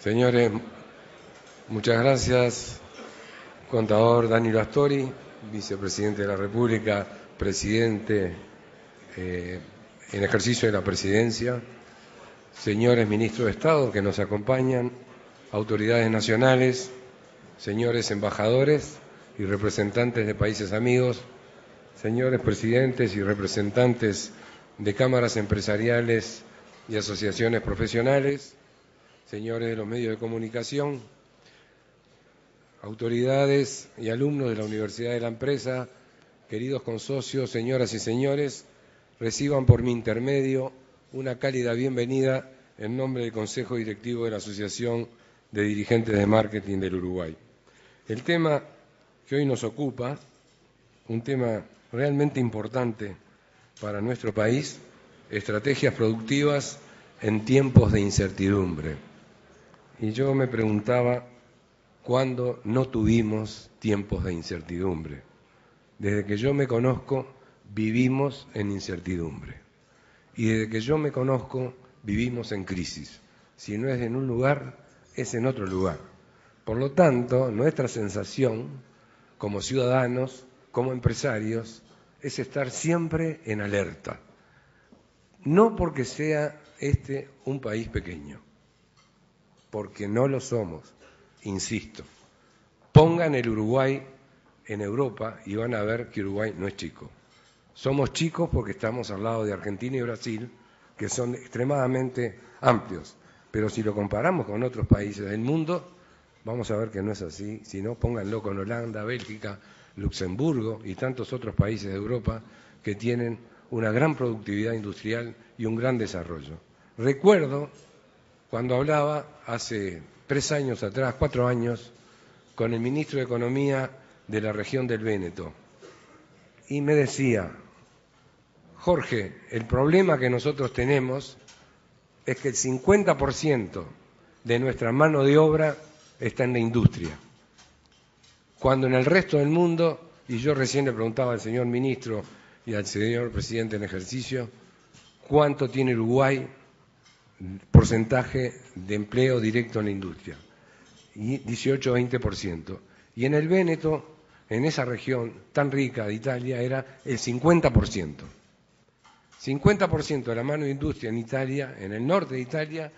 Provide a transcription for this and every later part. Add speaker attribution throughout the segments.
Speaker 1: Señores, muchas gracias. Contador Danilo Astori, vicepresidente de la República, presidente en ejercicio de la presidencia. Señores ministros de Estado que nos acompañan, autoridades nacionales, señores embajadores y representantes de países amigos, señores presidentes y representantes de cámaras empresariales y asociaciones profesionales, señores de los medios de comunicación, autoridades y alumnos de la Universidad de la Empresa, queridos consocios, señoras y señores, reciban por mi intermedio una cálida bienvenida en nombre del Consejo Directivo de la Asociación de Dirigentes de Marketing del Uruguay. El tema que hoy nos ocupa, un tema realmente importante para nuestro país, estrategias productivas en tiempos de incertidumbre. Y yo me preguntaba, ¿cuándo no tuvimos tiempos de incertidumbre? Desde que yo me conozco, vivimos en incertidumbre. Y desde que yo me conozco, vivimos en crisis. Si no es en un lugar, es en otro lugar. Por lo tanto, nuestra sensación, como ciudadanos, como empresarios, es estar siempre en alerta. No porque sea este un país pequeño, porque no lo somos, insisto. Pongan el Uruguay en Europa y van a ver que Uruguay no es chico. Somos chicos porque estamos al lado de Argentina y Brasil, que son extremadamente amplios. Pero si lo comparamos con otros países del mundo, vamos a ver que no es así. Si no, pónganlo con Holanda, Bélgica, Luxemburgo y tantos otros países de Europa que tienen una gran productividad industrial y un gran desarrollo. Recuerdo cuando hablaba hace 3 años atrás, 4 años, con el ministro de Economía de la región del Véneto, y me decía, Jorge, el problema que nosotros tenemos es que el 50% de nuestra mano de obra está en la industria, cuando en el resto del mundo, y yo recién le preguntaba al señor ministro y al señor presidente en ejercicio, ¿cuánto tiene Uruguay porcentaje de empleo directo en la industria? Y 18-20%. Y en el Véneto, en esa región tan rica de Italia, era el 50%. 50% de la mano de industria en Italia, en el norte de Italia,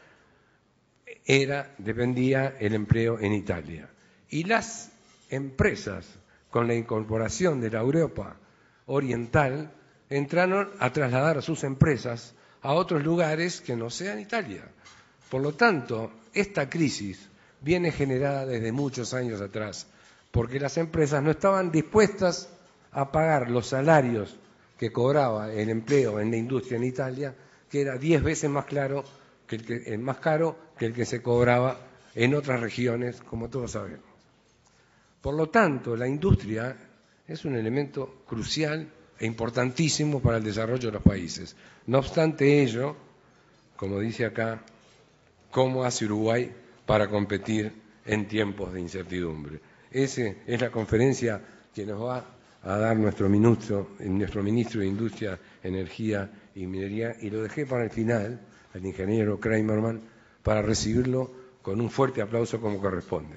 Speaker 1: dependía el empleo en Italia. Y las empresas, con la incorporación de la Europa oriental, entraron a trasladar sus empresas a otros lugares que no sean Italia. Por lo tanto, esta crisis viene generada desde muchos años atrás, porque las empresas no estaban dispuestas a pagar los salarios que cobraba el empleo en la industria en Italia, que era 10 veces más caro que el que se cobraba en otras regiones, como todos sabemos. Por lo tanto, la industria es un elemento crucial e importantísimo para el desarrollo de los países. No obstante ello, como dice acá, ¿cómo hace Uruguay para competir en tiempos de incertidumbre? Esa es la conferencia que nos va a dar nuestro ministro de Industria, Energía y Minería, y lo dejé para el final, al ingeniero Kramerman, para recibirlo con un fuerte aplauso como corresponde.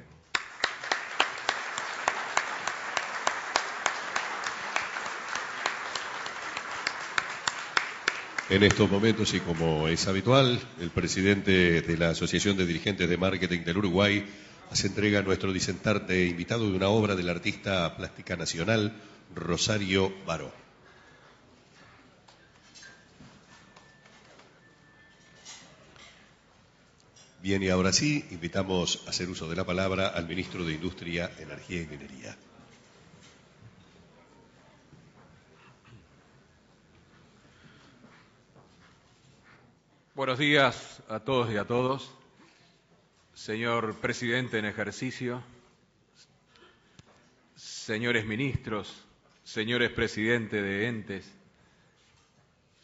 Speaker 2: En estos momentos, y como es habitual, el presidente de la Asociación de Dirigentes de Marketing del Uruguay hace entrega a nuestro disertante invitado de una obra del artista plástica nacional, Rosario Baró. Bien, y ahora sí, invitamos a hacer uso de la palabra al ministro de Industria, Energía y Minería.
Speaker 3: Buenos días a todos y a todos. Señor presidente en ejercicio, señores ministros, señores presidentes de entes,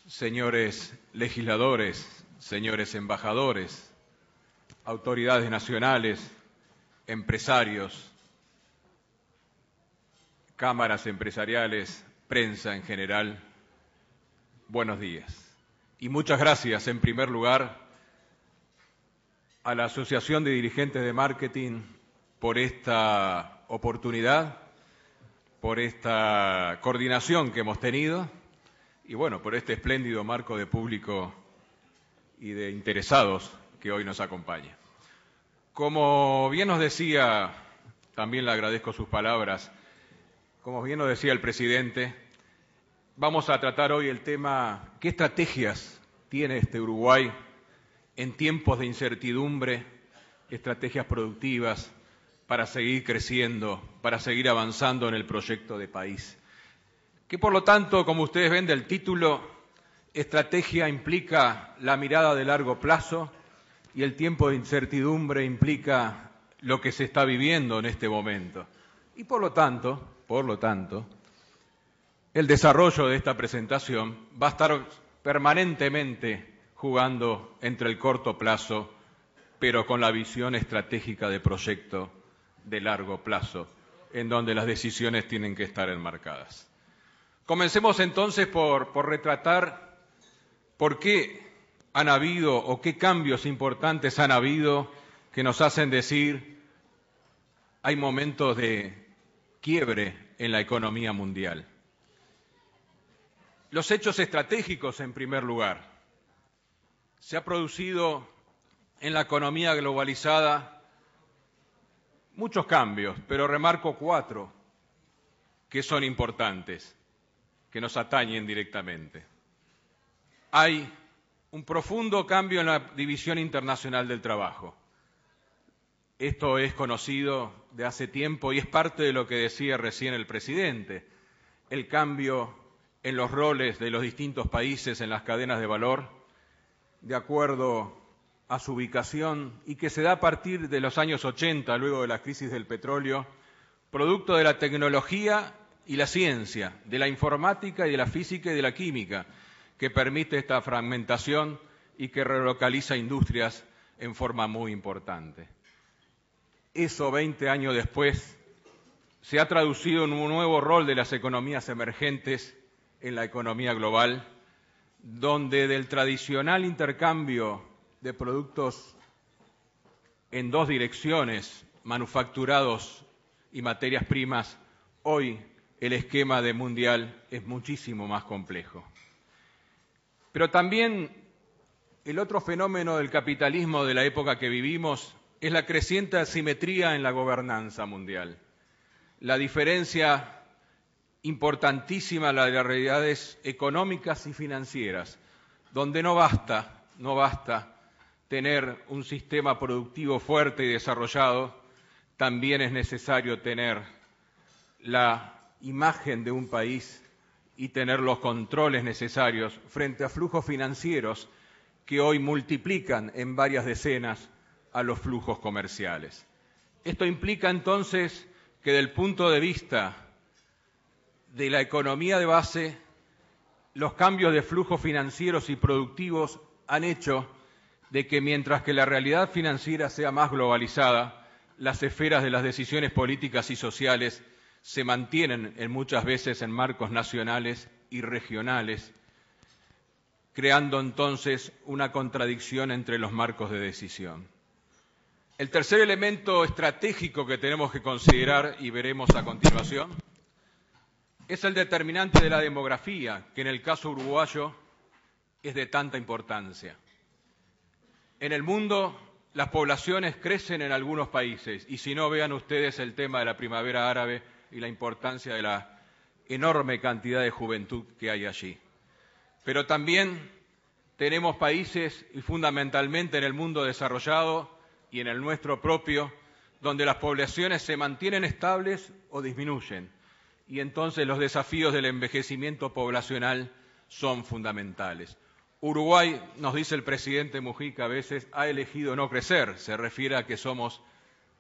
Speaker 3: señores legisladores, señores embajadores, autoridades nacionales, empresarios, cámaras empresariales, prensa en general, buenos días. Y muchas gracias, en primer lugar, a la Asociación de Dirigentes de Marketing por esta oportunidad, por esta coordinación que hemos tenido y, bueno, por este espléndido marco de público y de interesados que hoy nos acompaña. Como bien nos decía, también le agradezco sus palabras, como bien nos decía el presidente, vamos a tratar hoy el tema ¿qué estrategias tiene este Uruguay en tiempos de incertidumbre, estrategias productivas para seguir creciendo, para seguir avanzando en el proyecto de país? Que por lo tanto, como ustedes ven del título, estrategia implica la mirada de largo plazo y el tiempo de incertidumbre implica lo que se está viviendo en este momento. Y por lo tanto, el desarrollo de esta presentación va a estar permanentemente jugando entre el corto plazo, pero con la visión estratégica de proyecto de largo plazo, en donde las decisiones tienen que estar enmarcadas. Comencemos entonces por retratar por qué han habido o qué cambios importantes han habido que nos hacen decir hay momentos de quiebre en la economía mundial. Los hechos estratégicos, en primer lugar. Se ha producido en la economía globalizada muchos cambios, pero remarco 4 que son importantes, que nos atañen directamente. Hay un profundo cambio en la división internacional del trabajo. Esto es conocido de hace tiempo y es parte de lo que decía recién el presidente, el cambio en los roles de los distintos países en las cadenas de valor, de acuerdo a su ubicación, y que se da a partir de los años 80, luego de la crisis del petróleo, producto de la tecnología y la ciencia, de la informática y de la física y de la química, que permite esta fragmentación y que relocaliza industrias en forma muy importante. Eso, 20 años después, se ha traducido en un nuevo rol de las economías emergentes en la economía global, donde del tradicional intercambio de productos en 2 direcciones, manufacturados y materias primas, hoy el esquema de mundial es muchísimo más complejo. Pero también el otro fenómeno del capitalismo de la época que vivimos es la creciente asimetría en la gobernanza mundial. La diferencia importantísima la de las realidades económicas y financieras, donde no basta tener un sistema productivo fuerte y desarrollado, también es necesario tener la imagen de un país y tener los controles necesarios frente a flujos financieros que hoy multiplican en varias decenas a los flujos comerciales. Esto implica entonces que del punto de vista de la economía de base, los cambios de flujos financieros y productivos han hecho de que mientras que la realidad financiera sea más globalizada, las esferas de las decisiones políticas y sociales se mantienen muchas veces en marcos nacionales y regionales, creando entonces una contradicción entre los marcos de decisión. El tercer elemento estratégico que tenemos que considerar, y veremos a continuación, es el determinante de la demografía, que en el caso uruguayo es de tanta importancia. En el mundo, las poblaciones crecen en algunos países, y si no, vean ustedes el tema de la primavera árabe y la importancia de la enorme cantidad de juventud que hay allí. Pero también tenemos países, y fundamentalmente en el mundo desarrollado y en el nuestro propio, donde las poblaciones se mantienen estables o disminuyen, y entonces los desafíos del envejecimiento poblacional son fundamentales. Uruguay, nos dice el presidente Mujica a veces, ha elegido no crecer, se refiere a que somos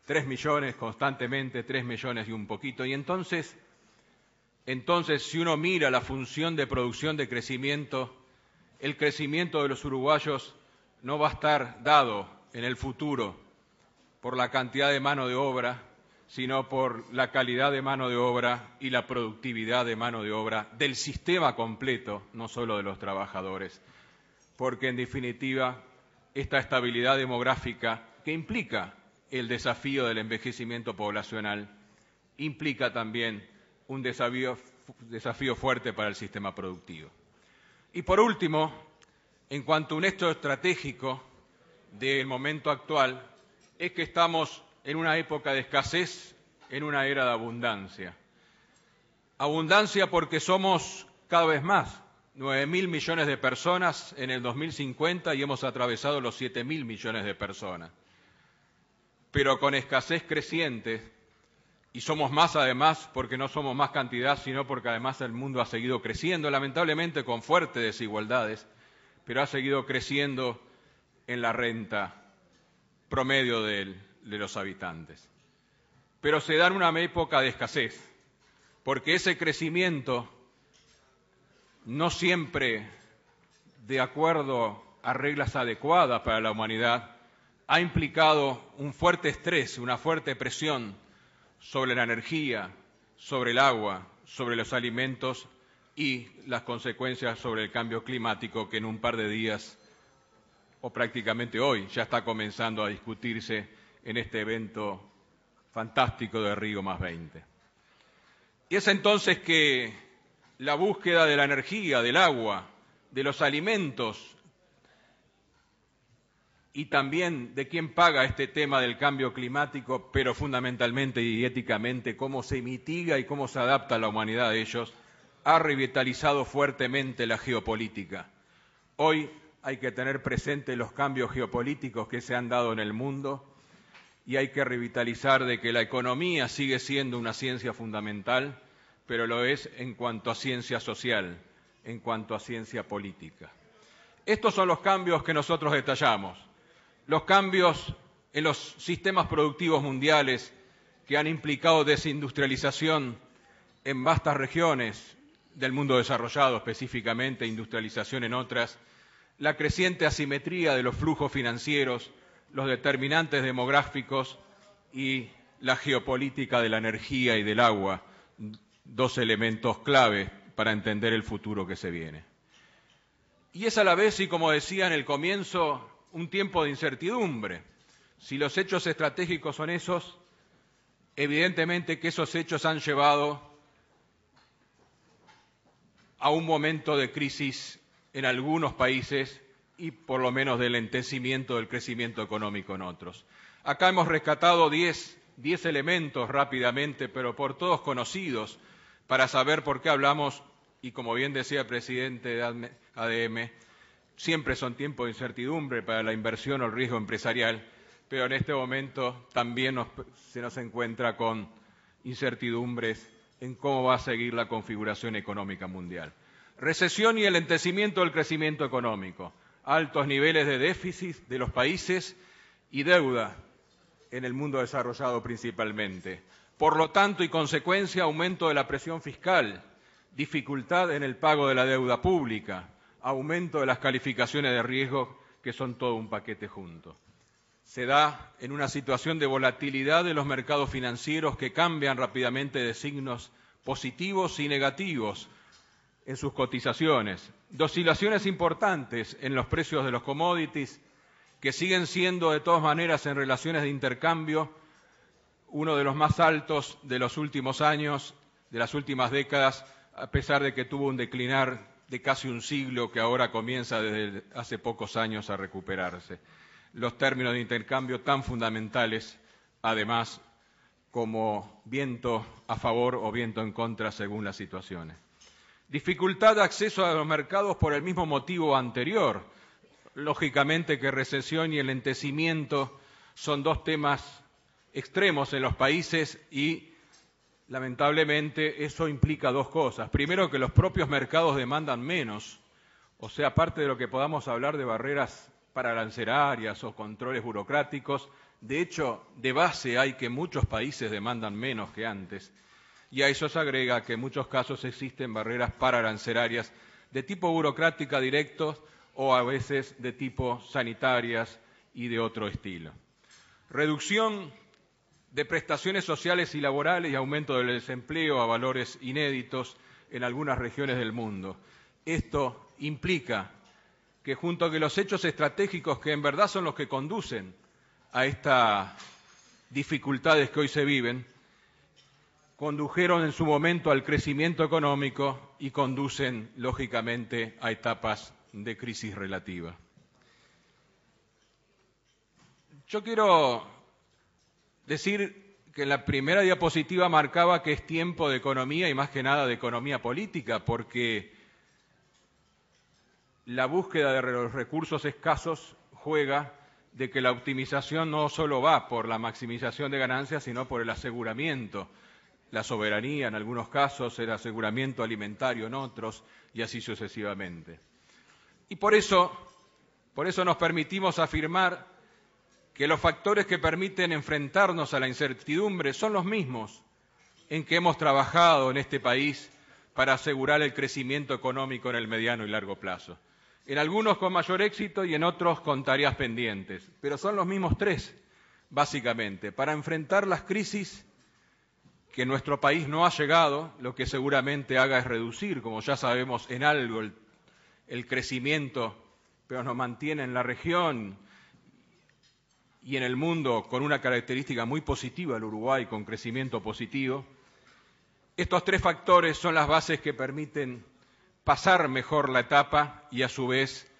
Speaker 3: 3 millones constantemente, 3 millones y un poquito, y entonces si uno mira la función de producción de crecimiento, el crecimiento de los uruguayos no va a estar dado en el futuro por la cantidad de mano de obra, sino por la calidad de mano de obra y la productividad de mano de obra del sistema completo, no solo de los trabajadores. Porque, en definitiva, esta estabilidad demográfica, que implica el desafío del envejecimiento poblacional, implica también un desafío fuerte para el sistema productivo. Y por último, en cuanto a un hecho estratégico del momento actual, es que estamos en una época de escasez, en una era de abundancia. Abundancia porque somos cada vez más, 9.000 millones de personas en el 2050 y hemos atravesado los 7.000 millones de personas. Pero con escasez creciente, y somos más además porque no somos más cantidad, sino porque además el mundo ha seguido creciendo, lamentablemente con fuertes desigualdades, pero ha seguido creciendo en la renta promedio de los habitantes. Pero se da en una época de escasez, porque ese crecimiento, no siempre de acuerdo a reglas adecuadas para la humanidad, ha implicado un fuerte estrés, una fuerte presión sobre la energía, sobre el agua, sobre los alimentos y las consecuencias sobre el cambio climático que en un par de días, o prácticamente hoy, ya está comenzando a discutirse en este evento fantástico de Río +20. Y es entonces que la búsqueda de la energía, del agua, de los alimentos y también de quién paga este tema del cambio climático, pero fundamentalmente y éticamente cómo se mitiga y cómo se adapta la humanidad a ellos, ha revitalizado fuertemente la geopolítica. Hoy hay que tener presente los cambios geopolíticos que se han dado en el mundo y hay que revitalizar de que la economía sigue siendo una ciencia fundamental, pero lo es en cuanto a ciencia social, en cuanto a ciencia política. Estos son los cambios que nosotros detallamos. Los cambios en los sistemas productivos mundiales que han implicado desindustrialización en vastas regiones del mundo desarrollado, específicamente industrialización en otras, la creciente asimetría de los flujos financieros, los determinantes demográficos y la geopolítica de la energía y del agua, dos elementos clave para entender el futuro que se viene. Y es a la vez, y como decía en el comienzo, un tiempo de incertidumbre. Si los hechos estratégicos son esos, evidentemente que esos hechos han llevado a un momento de crisis en algunos países y por lo menos de lentecimiento del crecimiento económico en otros. Acá hemos rescatado 10 elementos rápidamente, pero por todos conocidos, para saber por qué hablamos, y como bien decía el presidente de ADM, siempre son tiempos de incertidumbre para la inversión o el riesgo empresarial, pero en este momento también se nos encuentra con incertidumbres en cómo va a seguir la configuración económica mundial. Recesión y el lentecimiento del crecimiento económico, altos niveles de déficit de los países y deuda en el mundo desarrollado principalmente. Por lo tanto y consecuencia, aumento de la presión fiscal, dificultad en el pago de la deuda pública, aumento de las calificaciones de riesgo, que son todo un paquete junto. Se da en una situación de volatilidad de los mercados financieros que cambian rápidamente de signos positivos y negativos en sus cotizaciones, de oscilaciones importantes en los precios de los commodities, que siguen siendo de todas maneras en relaciones de intercambio uno de los más altos de los últimos años, de las últimas décadas, a pesar de que tuvo un declinar de casi un siglo que ahora comienza desde hace pocos años a recuperarse. Los términos de intercambio tan fundamentales, además, como viento a favor o viento en contra según las situaciones. Dificultad de acceso a los mercados por el mismo motivo anterior. Lógicamente que recesión y el lentecimiento son dos temas extremos en los países y lamentablemente eso implica dos cosas. Primero, que los propios mercados demandan menos, o sea, aparte de lo que podamos hablar de barreras pararancerarias o controles burocráticos, de hecho, de base hay que muchos países demandan menos que antes, y a eso se agrega que en muchos casos existen barreras pararancerarias de tipo burocrática directo o a veces de tipo sanitarias y de otro estilo. Reducción de prestaciones sociales y laborales y aumento del desempleo a valores inéditos en algunas regiones del mundo. Esto implica que junto a que los hechos estratégicos que en verdad son los que conducen a estas dificultades que hoy se viven, condujeron en su momento al crecimiento económico y conducen, lógicamente, a etapas de crisis relativa. Yo quiero decir que la primera diapositiva marcaba que es tiempo de economía y más que nada de economía política, porque la búsqueda de los recursos escasos juega de que la optimización no solo va por la maximización de ganancias, sino por el aseguramiento, la soberanía en algunos casos, el aseguramiento alimentario en otros, y así sucesivamente. Y por eso nos permitimos afirmar que los factores que permiten enfrentarnos a la incertidumbre son los mismos en que hemos trabajado en este país para asegurar el crecimiento económico en el mediano y largo plazo. En algunos con mayor éxito y en otros con tareas pendientes, pero son los mismos tres, básicamente, para enfrentar las crisis que nuestro país no ha llegado, lo que seguramente haga es reducir, como ya sabemos, en algo el crecimiento, pero nos mantiene en la región y en el mundo con una característica muy positiva, el Uruguay con crecimiento positivo. Estos tres factores son las bases que permiten pasar mejor la etapa y a su vez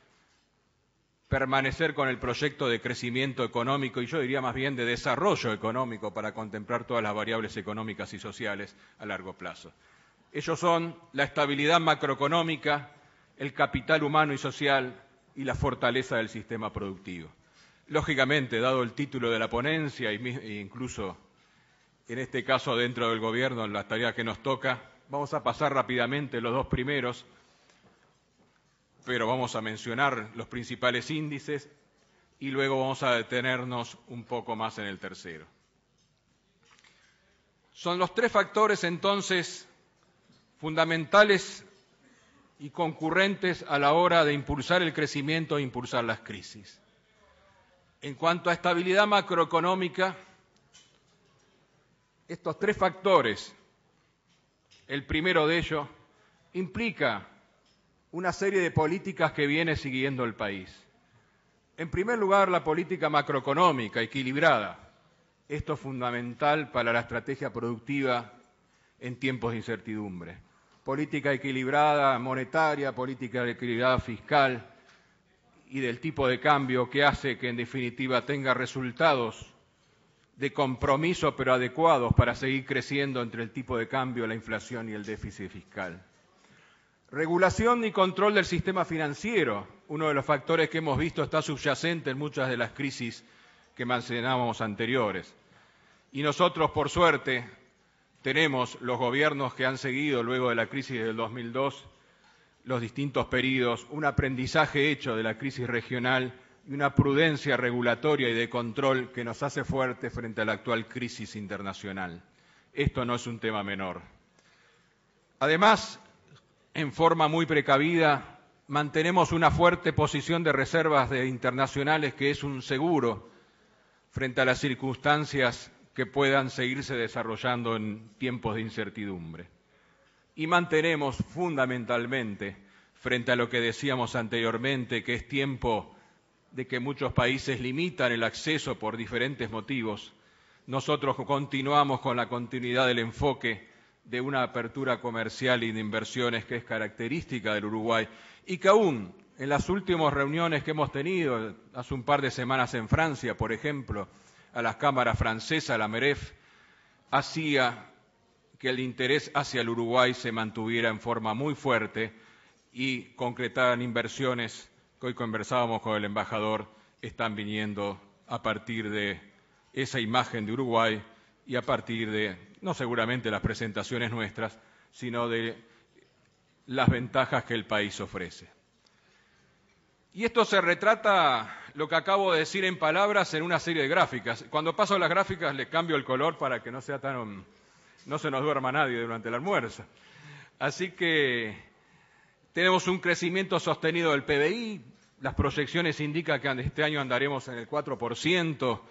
Speaker 3: permanecer con el proyecto de crecimiento económico y yo diría más bien de desarrollo económico para contemplar todas las variables económicas y sociales a largo plazo. Ellos son la estabilidad macroeconómica, el capital humano y social y la fortaleza del sistema productivo. Lógicamente, dado el título de la ponencia e incluso en este caso dentro del gobierno, en la tarea que nos toca, vamos a pasar rápidamente los dos primeros, pero vamos a mencionar los principales índices y luego vamos a detenernos un poco más en el tercero. Son los tres factores entonces fundamentales y concurrentes a la hora de impulsar el crecimiento e impulsar las crisis. En cuanto a estabilidad macroeconómica, estos tres factores, el primero de ellos, implica una serie de políticas que viene siguiendo el país. En primer lugar, la política macroeconómica equilibrada. Esto es fundamental para la estrategia productiva en tiempos de incertidumbre. Política equilibrada monetaria, política equilibrada fiscal y del tipo de cambio que hace que en definitiva tenga resultados de compromiso pero adecuados para seguir creciendo entre el tipo de cambio, la inflación y el déficit fiscal. Regulación y control del sistema financiero, uno de los factores que hemos visto está subyacente en muchas de las crisis que mencionábamos anteriores. Y nosotros, por suerte, tenemos los gobiernos que han seguido luego de la crisis del 2002, los distintos periodos, un aprendizaje hecho de la crisis regional y una prudencia regulatoria y de control que nos hace fuertes frente a la actual crisis internacional. Esto no es un tema menor. Además, en forma muy precavida, mantenemos una fuerte posición de reservas internacionales que es un seguro frente a las circunstancias que puedan seguirse desarrollando en tiempos de incertidumbre. Y mantenemos fundamentalmente, frente a lo que decíamos anteriormente, que es tiempo de que muchos países limitan el acceso por diferentes motivos, nosotros continuamos con la continuidad del enfoque de una apertura comercial y de inversiones que es característica del Uruguay y que aún en las últimas reuniones que hemos tenido, hace un par de semanas en Francia, por ejemplo, a la Cámara Francesa, la MEREF, hacía que el interés hacia el Uruguay se mantuviera en forma muy fuerte y concretaran inversiones que hoy conversábamos con el embajador, están viniendo a partir de esa imagen de Uruguay y a partir de, no seguramente las presentaciones nuestras, sino de las ventajas que el país ofrece. Y esto se retrata, lo que acabo de decir en palabras, en una serie de gráficas. Cuando paso las gráficas le cambio el color para que no sea tan, no se nos duerma nadie durante el almuerzo. Así que tenemos un crecimiento sostenido del PBI, las proyecciones indican que este año andaremos en el 4%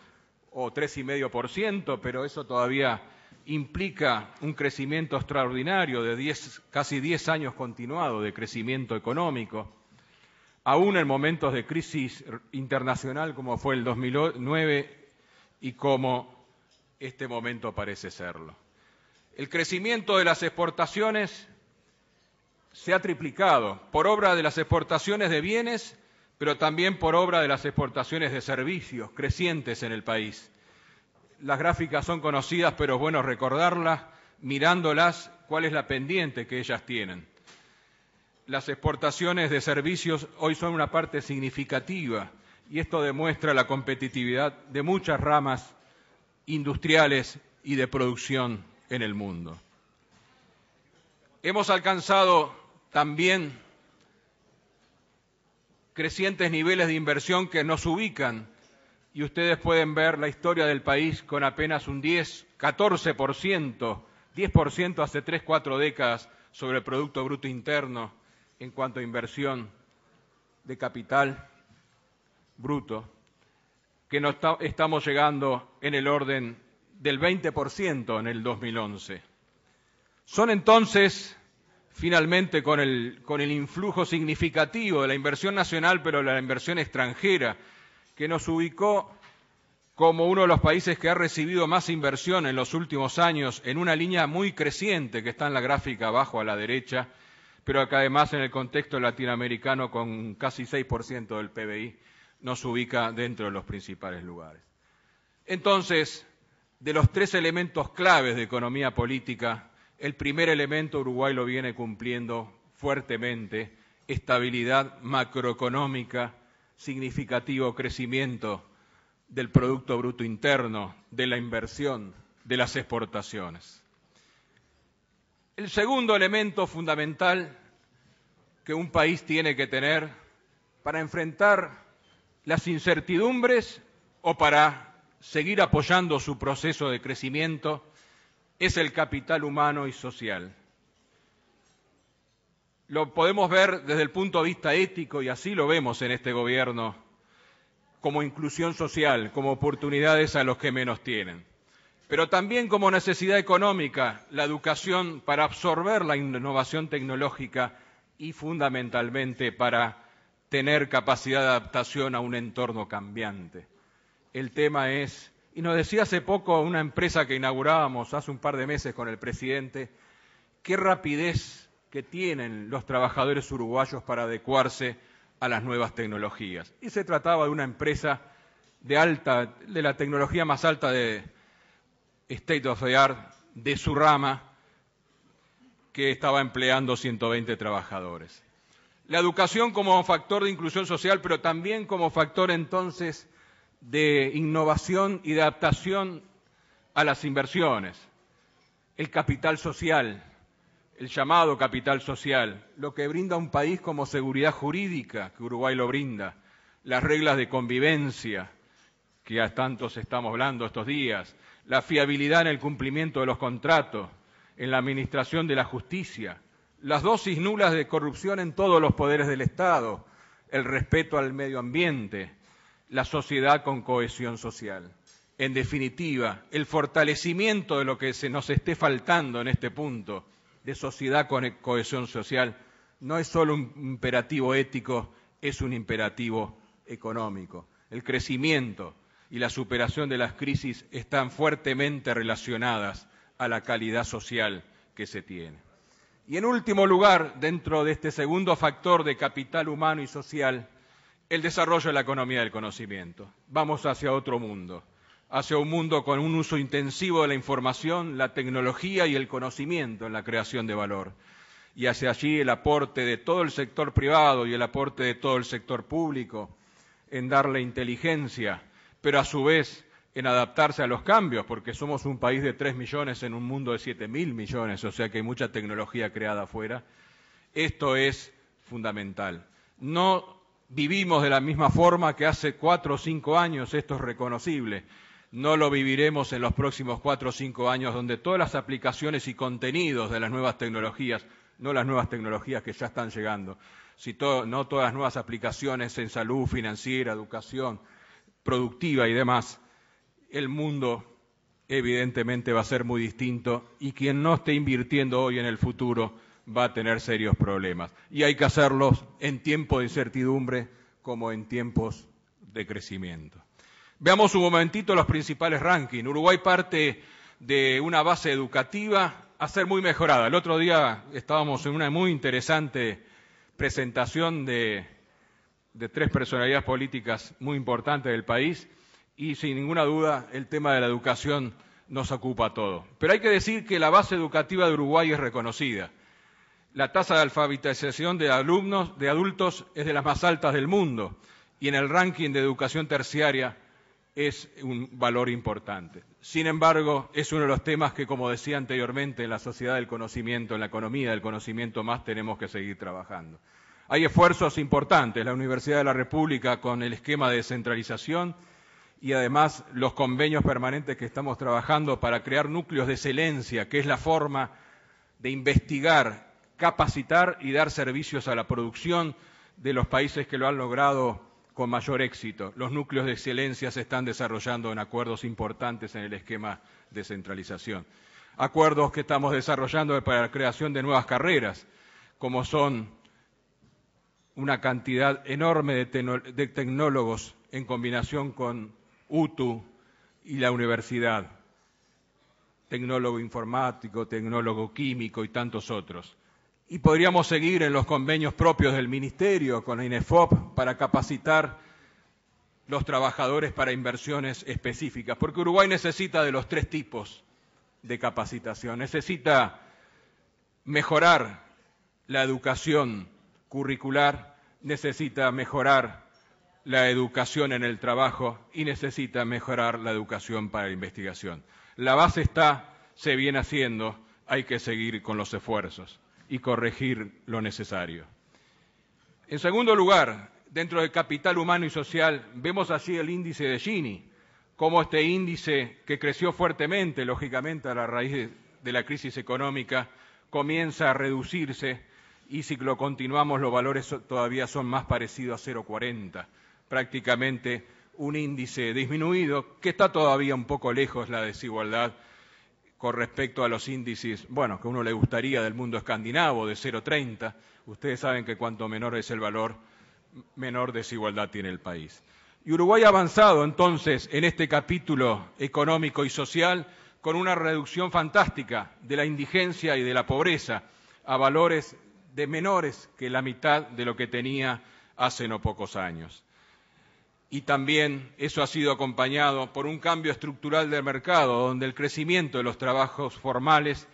Speaker 3: o 3,5%, pero eso todavía implica un crecimiento extraordinario de casi 10 años continuado de crecimiento económico. Aún en momentos de crisis internacional como fue el 2009, y como este momento parece serlo. El crecimiento de las exportaciones se ha triplicado por obra de las exportaciones de bienes, pero también por obra de las exportaciones de servicios crecientes en el país. Las gráficas son conocidas, pero es bueno recordarlas, mirándolas, cuál es la pendiente que ellas tienen. Las exportaciones de servicios hoy son una parte significativa y esto demuestra la competitividad de muchas ramas industriales y de producción en el mundo. Hemos alcanzado también crecientes niveles de inversión que nos ubican, y ustedes pueden ver la historia del país con apenas un 14%, 10% hace 3, 4 décadas sobre el Producto Bruto Interno en cuanto a inversión de capital bruto, que estamos llegando en el orden del 20% en el 2011. Son entonces, finalmente, con el influjo significativo de la inversión nacional, pero de la inversión extranjera, que nos ubicó como uno de los países que ha recibido más inversión en los últimos años, en una línea muy creciente que está en la gráfica abajo a la derecha, pero que además en el contexto latinoamericano con casi 6% del PBI nos ubica dentro de los principales lugares. Entonces, de los 3 elementos claves de economía política, el primer elemento Uruguay lo viene cumpliendo fuertemente: estabilidad macroeconómica, significativo crecimiento del Producto Bruto Interno, de la inversión, de las exportaciones. El segundo elemento fundamental que un país tiene que tener para enfrentar las incertidumbres o para seguir apoyando su proceso de crecimiento es el capital humano y social. Lo podemos ver desde el punto de vista ético, y así lo vemos en este gobierno, como inclusión social, como oportunidades a los que menos tienen, pero también como necesidad económica, la educación para absorber la innovación tecnológica y fundamentalmente para tener capacidad de adaptación a un entorno cambiante. El tema es, y nos decía hace poco una empresa que inaugurábamos hace un par de meses con el presidente, qué rapidez que tienen los trabajadores uruguayos para adecuarse a las nuevas tecnologías. Y se trataba de una empresa de la tecnología más alta de state of the art de su rama, que estaba empleando 120 trabajadores. La educación como factor de inclusión social, pero también como factor entonces de innovación y de adaptación a las inversiones. El capital social, el llamado capital social, lo que brinda un país como seguridad jurídica, que Uruguay lo brinda, las reglas de convivencia, que a tantos estamos hablando estos días, la fiabilidad en el cumplimiento de los contratos, en la administración de la justicia, las dosis nulas de corrupción en todos los poderes del Estado, el respeto al medio ambiente, la sociedad con cohesión social. En definitiva, el fortalecimiento de lo que se nos esté faltando en este punto, de sociedad con cohesión social, no es solo un imperativo ético, es un imperativo económico. El crecimiento y la superación de las crisis están fuertemente relacionadas a la calidad social que se tiene. Y en último lugar, dentro de este segundo factor de capital humano y social, el desarrollo de la economía del conocimiento. Vamos hacia otro mundo, hacia un mundo con un uso intensivo de la información, la tecnología y el conocimiento en la creación de valor. Y hacia allí el aporte de todo el sector privado y el aporte de todo el sector público en darle inteligencia, pero a su vez en adaptarse a los cambios, porque somos un país de 3 millones en un mundo de 7.000 millones, o sea que hay mucha tecnología creada afuera. Esto es fundamental. No vivimos de la misma forma que hace 4 o 5 años, esto es reconocible. No lo viviremos en los próximos 4 o 5 años, donde todas las aplicaciones y contenidos de las nuevas tecnologías, no las nuevas tecnologías que ya están llegando, no todas las nuevas aplicaciones en salud, financiera, educación, productiva y demás, el mundo evidentemente va a ser muy distinto y quien no esté invirtiendo hoy en el futuro va a tener serios problemas. Y hay que hacerlos en tiempos de incertidumbre como en tiempos de crecimiento. Veamos un momentito los principales rankings. Uruguay parte de una base educativa a ser muy mejorada. El otro día estábamos en una muy interesante presentación de 3 personalidades políticas muy importantes del país y sin ninguna duda el tema de la educación nos ocupa a todos. Pero hay que decir que la base educativa de Uruguay es reconocida. La tasa de alfabetización de adultos es de las más altas del mundo y en el ranking de educación terciaria es un valor importante. Sin embargo, es uno de los temas que, como decía anteriormente, en la sociedad del conocimiento, en la economía del conocimiento más tenemos que seguir trabajando. Hay esfuerzos importantes, la Universidad de la República con el esquema de descentralización y además los convenios permanentes que estamos trabajando para crear núcleos de excelencia, que es la forma de investigar, capacitar y dar servicios a la producción de los países que lo han logrado con mayor éxito. Los núcleos de excelencia se están desarrollando en acuerdos importantes en el esquema de centralización. Acuerdos que estamos desarrollando para la creación de nuevas carreras, como son una cantidad enorme de tecnólogos en combinación con UTU y la universidad, tecnólogo informático, tecnólogo químico y tantos otros. Y podríamos seguir en los convenios propios del Ministerio con la INEFOP para capacitar los trabajadores para inversiones específicas, porque Uruguay necesita de los 3 tipos de capacitación. Necesita mejorar la educación curricular, necesita mejorar la educación en el trabajo y necesita mejorar la educación para la investigación. La base está, se viene haciendo, hay que seguir con los esfuerzos y corregir lo necesario. En segundo lugar, dentro del capital humano y social, vemos allí el índice de Gini, como este índice que creció fuertemente, lógicamente a la raíz de la crisis económica, comienza a reducirse y si lo continuamos los valores todavía son más parecidos a 0,40, prácticamente un índice disminuido que está todavía un poco lejos la desigualdad con respecto a los índices, bueno, que a uno le gustaría del mundo escandinavo, de 0,30. Ustedes saben que cuanto menor es el valor, menor desigualdad tiene el país. Y Uruguay ha avanzado entonces en este capítulo económico y social con una reducción fantástica de la indigencia y de la pobreza a valores de menores que la mitad de lo que tenía hace no pocos años. Y también eso ha sido acompañado por un cambio estructural del mercado, donde el crecimiento de los trabajos formales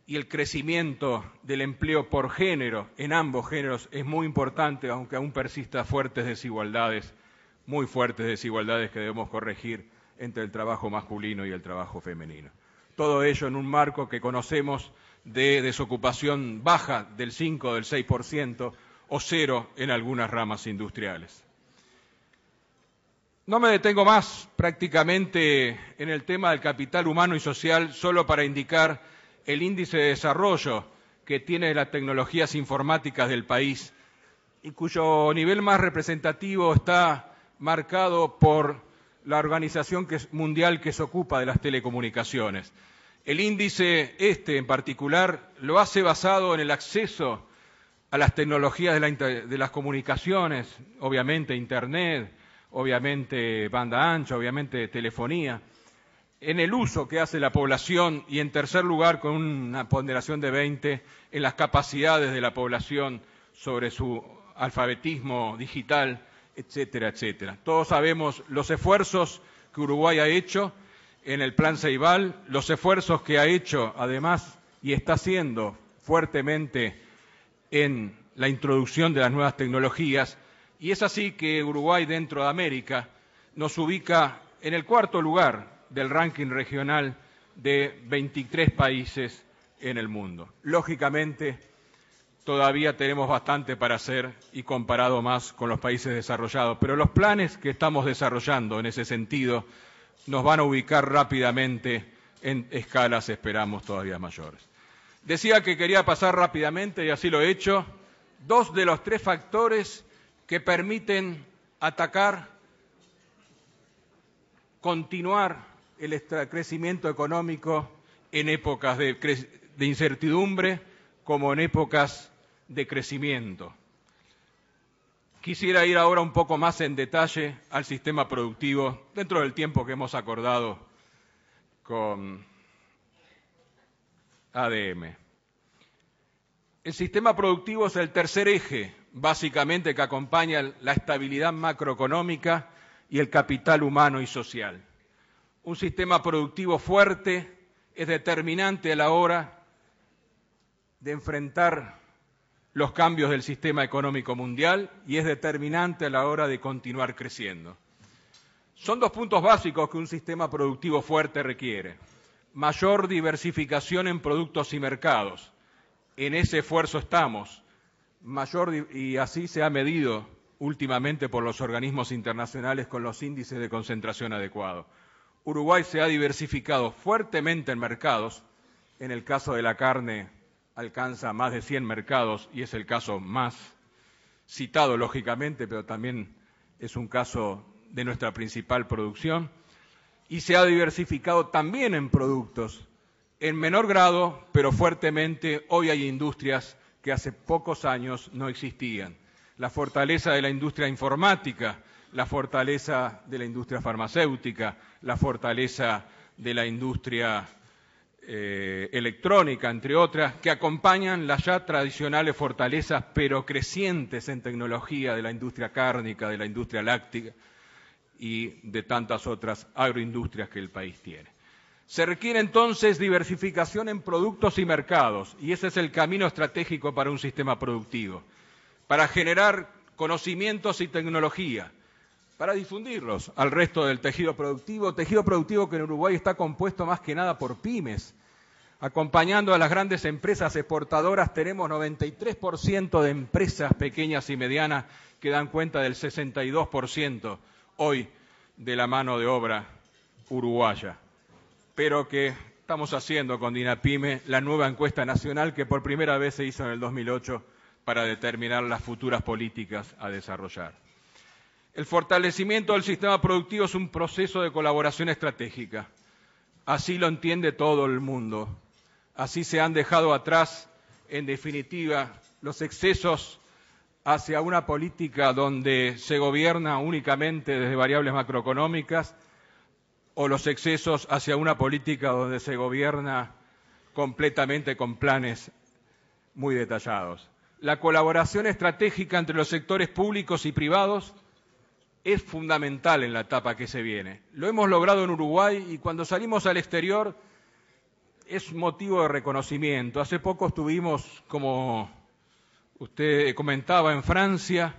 Speaker 3: y el crecimiento del empleo por género, en ambos géneros, es muy importante, aunque aún persistan fuertes desigualdades, muy fuertes desigualdades que debemos corregir entre el trabajo masculino y el trabajo femenino. Todo ello en un marco que conocemos de desocupación baja del 5, del 6% o 0 en algunas ramas industriales. No me detengo más prácticamente en el tema del capital humano y social, solo para indicar el índice de desarrollo que tiene las tecnologías informáticas del país y cuyo nivel más representativo está marcado por la organización mundial que se ocupa de las telecomunicaciones. El índice en particular lo hace basado en el acceso a las tecnologías de las comunicaciones, obviamente Internet, obviamente banda ancha, obviamente telefonía, en el uso que hace la población y en tercer lugar con una ponderación de 20 en las capacidades de la población sobre su alfabetismo digital, etcétera, etcétera. Todos sabemos los esfuerzos que Uruguay ha hecho en el Plan Ceibal, los esfuerzos que ha hecho además y está haciendo fuertemente en la introducción de las nuevas tecnologías. Y es así que Uruguay, dentro de América, nos ubica en el 4º lugar del ranking regional de 23 países en el mundo. Lógicamente, todavía tenemos bastante para hacer y comparado más con los países desarrollados, pero los planes que estamos desarrollando en ese sentido nos van a ubicar rápidamente en escalas, esperamos, todavía mayores. Decía que quería pasar rápidamente, y así lo he hecho, 2 de los 3 factores que permiten atacar, continuar el crecimiento económico en épocas de incertidumbre como en épocas de crecimiento. Quisiera ir ahora un poco más en detalle al sistema productivo dentro del tiempo que hemos acordado con ADM. El sistema productivo es el tercer eje, básicamente, que acompaña la estabilidad macroeconómica y el capital humano y social. Un sistema productivo fuerte es determinante a la hora de enfrentar los cambios del sistema económico mundial y es determinante a la hora de continuar creciendo. Son dos puntos básicos que un sistema productivo fuerte requiere. Mayor diversificación en productos y mercados. En ese esfuerzo estamos. Y así se ha medido últimamente por los organismos internacionales con los índices de concentración adecuados. Uruguay se ha diversificado fuertemente en mercados. En el caso de la carne alcanza más de 100 mercados y es el caso más citado, lógicamente, pero también es un caso de nuestra principal producción. Y se ha diversificado también en productos, en menor grado, pero fuertemente. Hoy hay industrias que hace pocos años no existían. La fortaleza de la industria informática, la fortaleza de la industria farmacéutica, la fortaleza de la industria electrónica, entre otras, que acompañan las ya tradicionales fortalezas, pero crecientes en tecnología de la industria cárnica, de la industria láctea y de tantas otras agroindustrias que el país tiene. Se requiere entonces diversificación en productos y mercados, y ese es el camino estratégico para un sistema productivo, para generar conocimientos y tecnología, para difundirlos al resto del tejido productivo que en Uruguay está compuesto más que nada por pymes. Acompañando a las grandes empresas exportadoras, tenemos 93% de empresas pequeñas y medianas que dan cuenta del 62% hoy de la mano de obra uruguaya. Pero que estamos haciendo con DINAPYME la nueva encuesta nacional que por primera vez se hizo en el 2008 para determinar las futuras políticas a desarrollar. El fortalecimiento del sistema productivo es un proceso de colaboración estratégica. Así lo entiende todo el mundo. Así se han dejado atrás, en definitiva, los excesos hacia una política donde se gobierna únicamente desde variables macroeconómicas o los excesos hacia una política donde se gobierna completamente con planes muy detallados. La colaboración estratégica entre los sectores públicos y privados es fundamental en la etapa que se viene. Lo hemos logrado en Uruguay y cuando salimos al exterior es motivo de reconocimiento. Hace poco estuvimos, como usted comentaba, en Francia,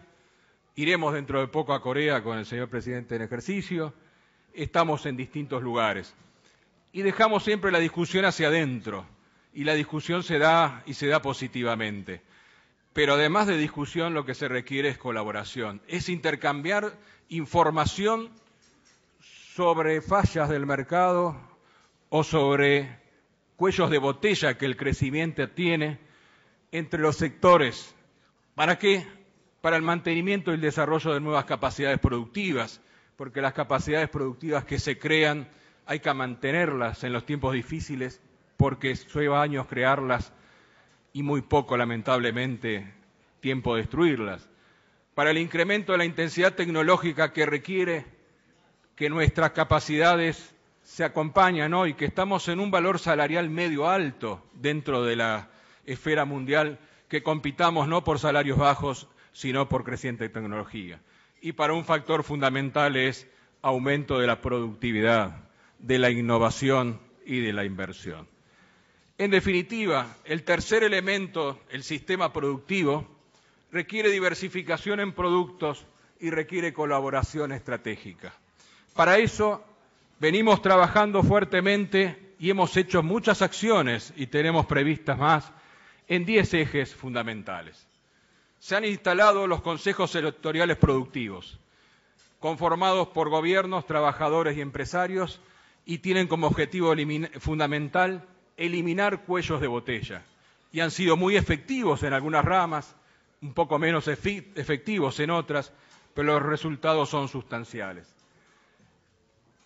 Speaker 3: iremos dentro de poco a Corea con el señor presidente en ejercicio, estamos en distintos lugares. Y dejamos siempre la discusión hacia adentro, y la discusión se da positivamente. Pero además de discusión, lo que se requiere es colaboración, es intercambiar información sobre fallas del mercado o sobre cuellos de botella que el crecimiento tiene entre los sectores. ¿Para qué? Para el mantenimiento y el desarrollo de nuevas capacidades productivas, porque las capacidades productivas que se crean hay que mantenerlas en los tiempos difíciles, porque lleva años crearlas y muy poco, lamentablemente, tiempo destruirlas. Para el incremento de la intensidad tecnológica que requiere que nuestras capacidades se acompañan hoy, que estamos en un valor salarial medio alto dentro de la esfera mundial, que compitamos no por salarios bajos, sino por creciente tecnología. Y para un factor fundamental es aumento de la productividad, de la innovación y de la inversión. En definitiva, el tercer elemento, el sistema productivo, requiere diversificación en productos y requiere colaboración estratégica. Para eso venimos trabajando fuertemente y hemos hecho muchas acciones y tenemos previstas más en 10 ejes fundamentales. Se han instalado los consejos sectoriales productivos, conformados por gobiernos, trabajadores y empresarios, y tienen como objetivo fundamental eliminar cuellos de botella. Y han sido muy efectivos en algunas ramas, un poco menos efectivos en otras, pero los resultados son sustanciales.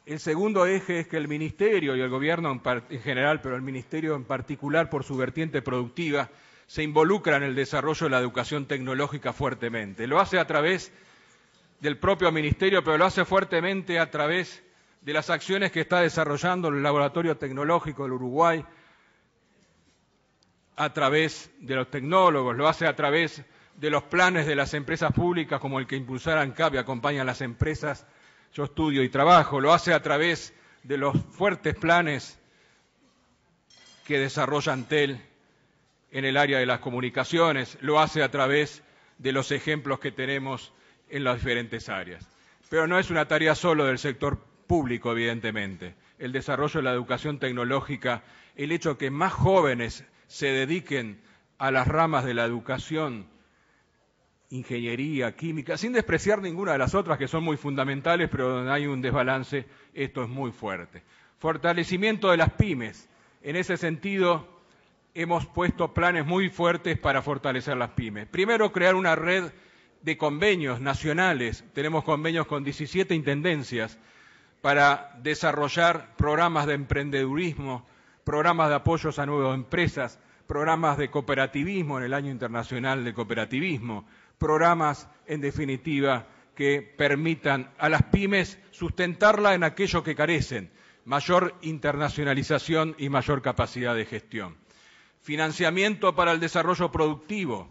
Speaker 3: El segundo eje es que el Ministerio y el Gobierno en general, pero el Ministerio en particular por su vertiente productiva, se involucra en el desarrollo de la educación tecnológica fuertemente. Lo hace a través del propio Ministerio, pero lo hace fuertemente a través de las acciones que está desarrollando el Laboratorio Tecnológico del Uruguay, a través de los tecnólogos, lo hace a través de los planes de las empresas públicas como el que impulsara ANCAP y acompaña a las empresas Yo Estudio y Trabajo, lo hace a través de los fuertes planes que desarrolla Antel en el área de las comunicaciones, lo hace a través de los ejemplos que tenemos en las diferentes áreas. Pero no es una tarea solo del sector público, evidentemente. El desarrollo de la educación tecnológica, el hecho de que más jóvenes se dediquen a las ramas de la educación, ingeniería, química, sin despreciar ninguna de las otras que son muy fundamentales, pero donde hay un desbalance, esto es muy fuerte. Fortalecimiento de las pymes. En ese sentido, hemos puesto planes muy fuertes para fortalecer las pymes. Primero, crear una red de convenios nacionales. Tenemos convenios con 17 intendencias para desarrollar programas de emprendedurismo, programas de apoyos a nuevas empresas, programas de cooperativismo en el Año Internacional del Cooperativismo, programas, en definitiva, que permitan a las pymes sustentarla en aquello que carecen, mayor internacionalización y mayor capacidad de gestión. Financiamiento para el desarrollo productivo,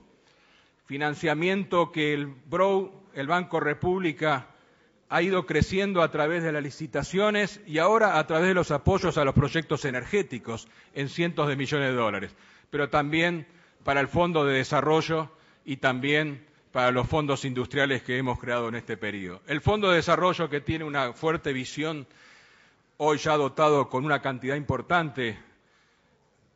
Speaker 3: financiamiento que el BROU, el Banco República, ha ido creciendo a través de las licitaciones y ahora a través de los apoyos a los proyectos energéticos en cientos de millones de dólares, pero también para el Fondo de Desarrollo y también para los fondos industriales que hemos creado en este periodo. El Fondo de Desarrollo, que tiene una fuerte visión, hoy ya dotado con una cantidad importante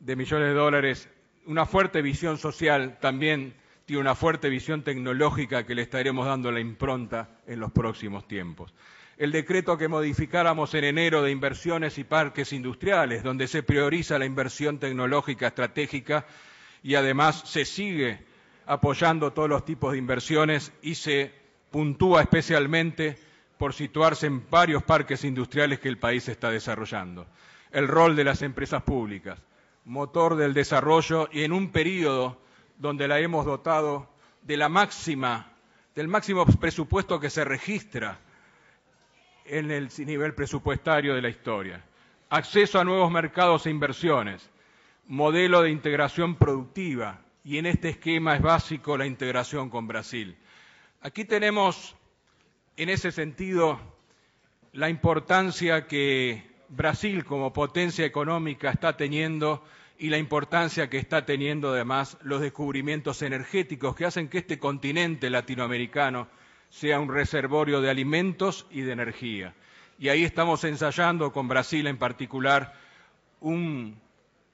Speaker 3: de millones de dólares, una fuerte visión social, también tiene una fuerte visión tecnológica que le estaremos dando la impronta en los próximos tiempos. El decreto que modificáramos en enero de inversiones y parques industriales, donde se prioriza la inversión tecnológica estratégica y además se sigue apoyando todos los tipos de inversiones y se puntúa especialmente por situarse en varios parques industriales que el país está desarrollando. El rol de las empresas públicas, motor del desarrollo y en un periodo donde la hemos dotado de del máximo presupuesto que se registra en el nivel presupuestario de la historia. Acceso a nuevos mercados e inversiones, modelo de integración productiva, y en este esquema es básico la integración con Brasil. Aquí tenemos, en ese sentido, la importancia que Brasil como potencia económica está teniendo y la importancia que está teniendo además los descubrimientos energéticos que hacen que este continente latinoamericano sea un reservorio de alimentos y de energía. Y ahí estamos ensayando con Brasil en particular un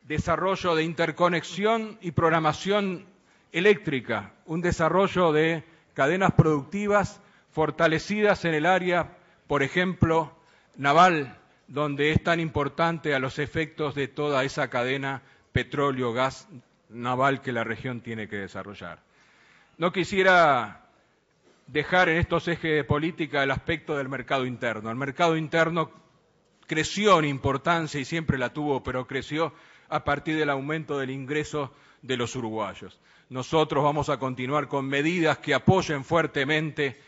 Speaker 3: desarrollo de interconexión y programación eléctrica, un desarrollo de cadenas productivas fortalecidas en el área, por ejemplo, naval, donde es tan importante a los efectos de toda esa cadena petróleo, gas naval que la región tiene que desarrollar. No quisiera dejar en estos ejes de política el aspecto del mercado interno. El mercado interno creció en importancia y siempre la tuvo, pero creció a partir del aumento del ingreso de los uruguayos. Nosotros vamos a continuar con medidas que apoyen fuertemente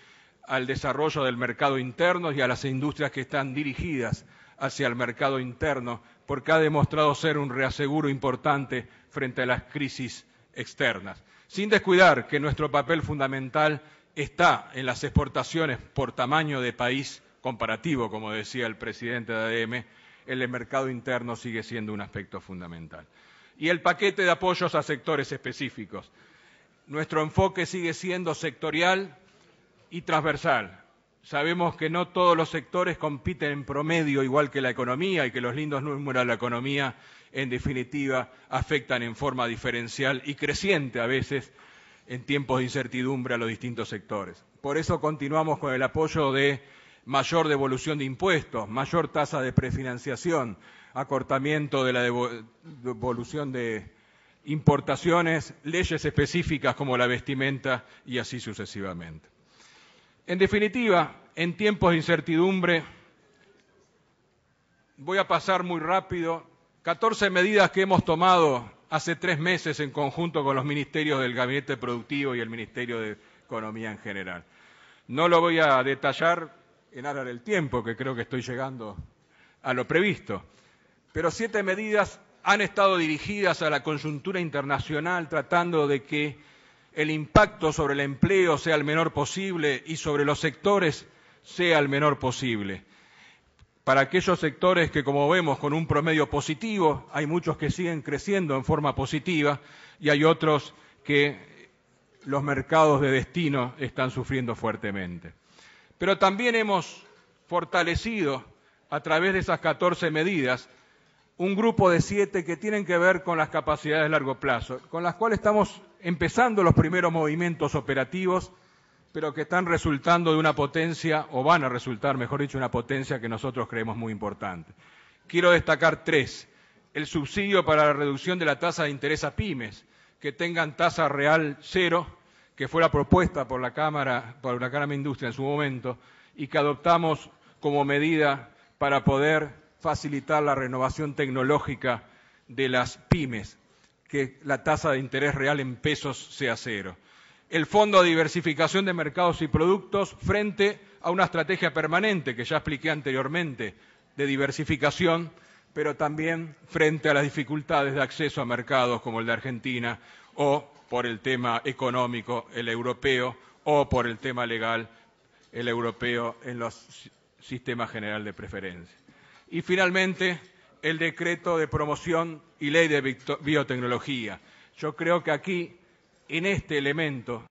Speaker 3: al desarrollo del mercado interno y a las industrias que están dirigidas hacia el mercado interno, porque ha demostrado ser un reaseguro importante frente a las crisis externas. Sin descuidar que nuestro papel fundamental está en las exportaciones por tamaño de país comparativo, como decía el presidente de ADM, el mercado interno sigue siendo un aspecto fundamental. Y el paquete de apoyos a sectores específicos. Nuestro enfoque sigue siendo sectorial y transversal. Sabemos que no todos los sectores compiten en promedio igual que la economía y que los lindos números de la economía, en definitiva, afectan en forma diferencial y creciente a veces en tiempos de incertidumbre a los distintos sectores. Por eso continuamos con el apoyo de mayor devolución de impuestos, mayor tasa de prefinanciación, acortamiento de la devolución de importaciones, leyes específicas como la vestimenta y así sucesivamente. En definitiva, en tiempos de incertidumbre, voy a pasar muy rápido, 14 medidas que hemos tomado hace 3 meses en conjunto con los ministerios del Gabinete Productivo y el Ministerio de Economía en general. No lo voy a detallar en aras del tiempo, que creo que estoy llegando a lo previsto, pero 7 medidas han estado dirigidas a la coyuntura internacional, tratando de que el impacto sobre el empleo sea el menor posible y sobre los sectores sea el menor posible. Para aquellos sectores que, como vemos, con un promedio positivo, hay muchos que siguen creciendo en forma positiva y hay otros que los mercados de destino están sufriendo fuertemente. Pero también hemos fortalecido, a través de esas 14 medidas, un grupo de 7 que tienen que ver con las capacidades de largo plazo, con las cuales estamos empezando los primeros movimientos operativos, pero que están resultando de una potencia, o van a resultar, mejor dicho, una potencia que nosotros creemos muy importante. Quiero destacar 3. El subsidio para la reducción de la tasa de interés a pymes, que tengan tasa real 0, que fue la propuesta por la Cámara de Industria en su momento, y que adoptamos como medida para poder facilitar la renovación tecnológica de las pymes, que la tasa de interés real en pesos sea 0. El Fondo de Diversificación de Mercados y Productos frente a una estrategia permanente que ya expliqué anteriormente de diversificación, pero también frente a las dificultades de acceso a mercados como el de Argentina, o por el tema económico, el europeo, o por el tema legal, el europeo en los sistemas general de preferencia. Y finalmente, el decreto de promoción y ley de biotecnología. Yo creo que aquí, en este elemento,